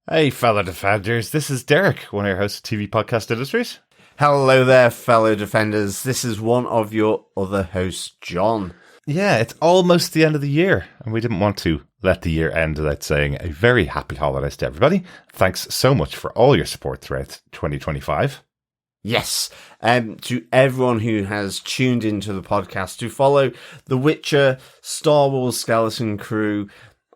Hey, fellow defenders, this is Derek, one of your hosts of TV Podcast Industries. Hello there, fellow defenders. This is one of your other hosts, John. Yeah, it's almost the end of the year, and we didn't want to let the year end without saying a very happy holidays to everybody. Thanks so much for all your support throughout 2025. Yes, to everyone who has tuned into the podcast to follow The Witcher, Star Wars Skeleton Crew,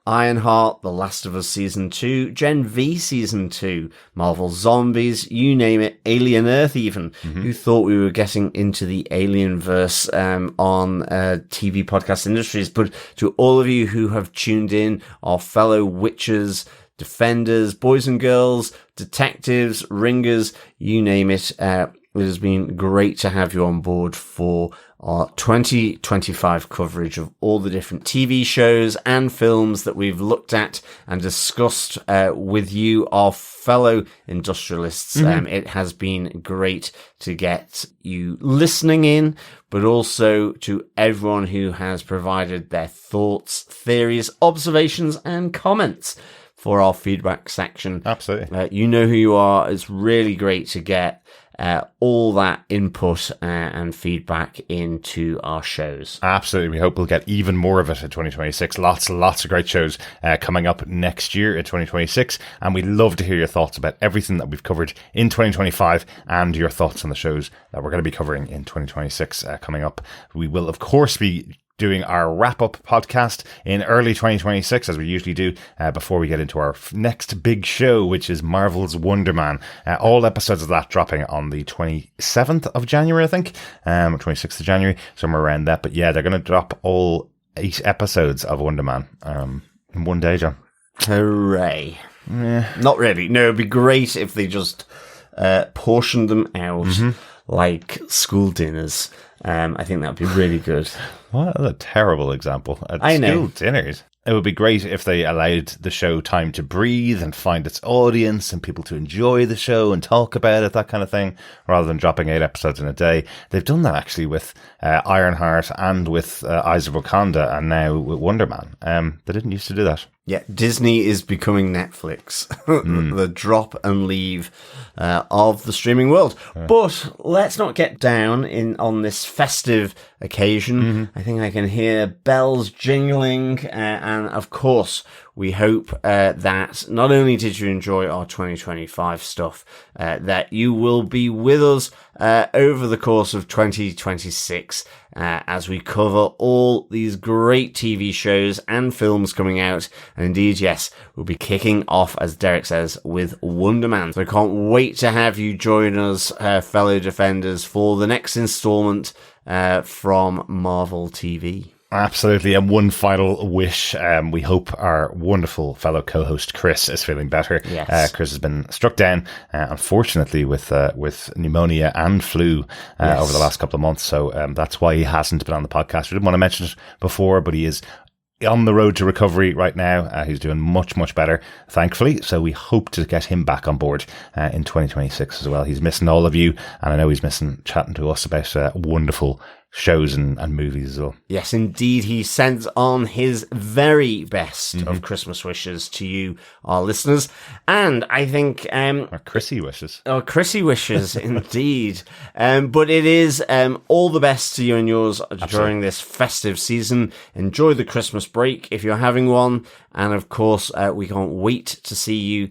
Ironheart, The Last of Us Season 2, Gen V Season 2, Marvel Zombies, you name it, Alien Earth even, who thought we were getting into the Alienverse on TV Podcast Industries. But to all of you who have tuned in, our fellow Witchers, Defenders, boys and girls, detectives, ringers, you name it, it has been great to have you on board for our 2025 coverage of all the different TV shows and films that we've looked at and discussed with you, our fellow industrialists. It has been great to get you listening in, but also to everyone who has provided their thoughts, theories, observations, and comments for our feedback section. Absolutely. You know who you are. It's really great to get all that input and feedback into our shows. Absolutely. We hope we'll get even more of it in 2026. Lots and lots of great shows coming up next year in 2026. And we'd love to hear your thoughts about everything that we've covered in 2025 and your thoughts on the shows that we're going to be covering in 2026 coming up. We will, of course, be doing our wrap-up podcast in early 2026, as we usually do, before we get into our next big show, which is Marvel's Wonder Man. All episodes of that dropping on the 27th of January, I think, 26th of January, somewhere around that. But yeah, they're going to drop all 8 episodes of Wonder Man in one day, John. Hooray. Not really. No, it'd be great if they just portioned them out like school dinners. I think that would be really good. What a terrible example. At I know. School dinners. It would be great if they allowed the show time to breathe and find its audience and people to enjoy the show and talk about it, that kind of thing, rather than dropping 8 episodes in a day. They've done that actually with Ironheart and with Eyes of Wakanda and now with Wonder Man. They didn't used to do that. Yeah, Disney is becoming Netflix. The drop and leave of the streaming world. But let's not get down on this festive occasion. I think I can hear bells jingling. And of course, we hope that not only did you enjoy our 2025 stuff, that you will be with us over the course of 2026 as we cover all these great TV shows and films coming out. And indeed, yes, we'll be kicking off, as Derek says, with Wonder Man. So I can't wait to have you join us, fellow defenders, for the next installment from Marvel TV. Absolutely. And one final wish. We hope our wonderful fellow co-host Chris is feeling better. Yes. Chris has been struck down, unfortunately, with pneumonia and flu over the last couple of months. So that's why he hasn't been on the podcast. We didn't want to mention it before, but he is on the road to recovery right now. He's doing much, much better, thankfully. So we hope to get him back on board in 2026 as well. He's missing all of you, and I know he's missing chatting to us about wonderful shows and movies as well. Yes, indeed. He sends on his very best of Christmas wishes to you, our listeners. And I think... Or Chrissy wishes. Oh, Chrissy wishes, indeed. But it is all the best to you and yours during this festive season. Enjoy the Christmas break if you're having one. And of course, we can't wait to see you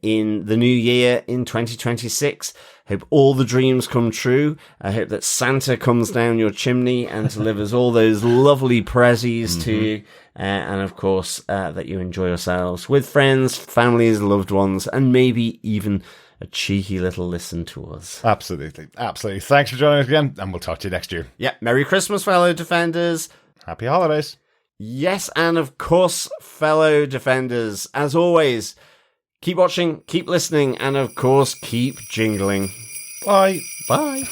in the new year in 2026. Hope all the dreams come true. I hope that Santa comes down your chimney and delivers all those lovely prezzies to you. And of course, that you enjoy yourselves with friends, families, loved ones, and maybe even a cheeky little listen to us. Absolutely. Absolutely. Thanks for joining us again, and we'll talk to you next year. Yeah. Merry Christmas, fellow defenders. Happy holidays. Yes, and of course, fellow defenders, as always, keep watching, keep listening, and of course, keep jingling. Bye. Bye.